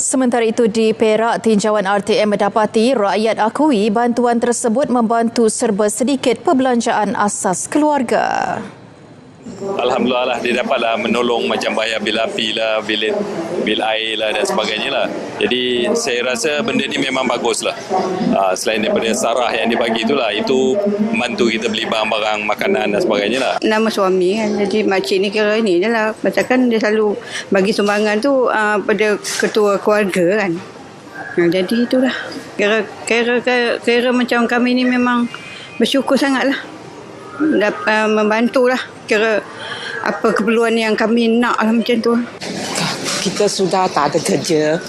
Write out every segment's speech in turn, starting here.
Sementara itu di Perak, tinjauan RTM mendapati rakyat akui bantuan tersebut membantu serba sedikit perbelanjaan asas keluarga. Alhamdulillah lah, dia dapatlah menolong macam bayar bil api lah, bil air lah dan sebagainya lah. Jadi saya rasa benda ni memang bagus lah. Selain daripada sarah yang dibagi itulah, itu membantu kita beli barang-barang makanan dan sebagainya lah. Nama suami kan, jadi makcik ni kira ni je lah. Macam kan dia selalu bagi sumbangan tu pada ketua keluarga kan. Jadi itulah. Kira macam kami ni memang bersyukur sangat lah. Membantulah. Kira apa keperluan yang kami nak lah macam tu. Kita sudah tak ada kerja.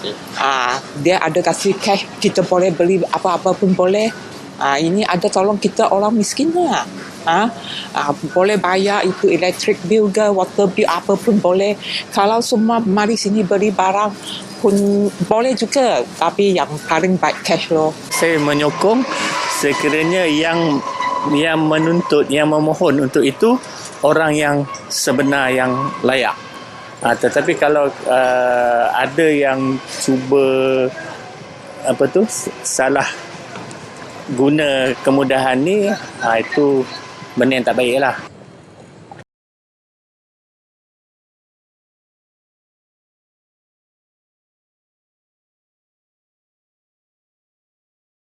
Dia ada kasih cash, kita boleh beli apa-apa pun boleh. Ini ada tolong kita orang miskin lah. Boleh bayar itu electric bill ke, water bill, apa pun boleh. Kalau semua mari sini beli barang pun boleh juga. Tapi yang paling baik cash loh. Saya menyokong sekiranya yang menuntut, yang memohon untuk itu orang yang sebenar, yang layak. Tetapi kalau ada yang cuba salah guna kemudahan ni, itu benda yang tak baik lah.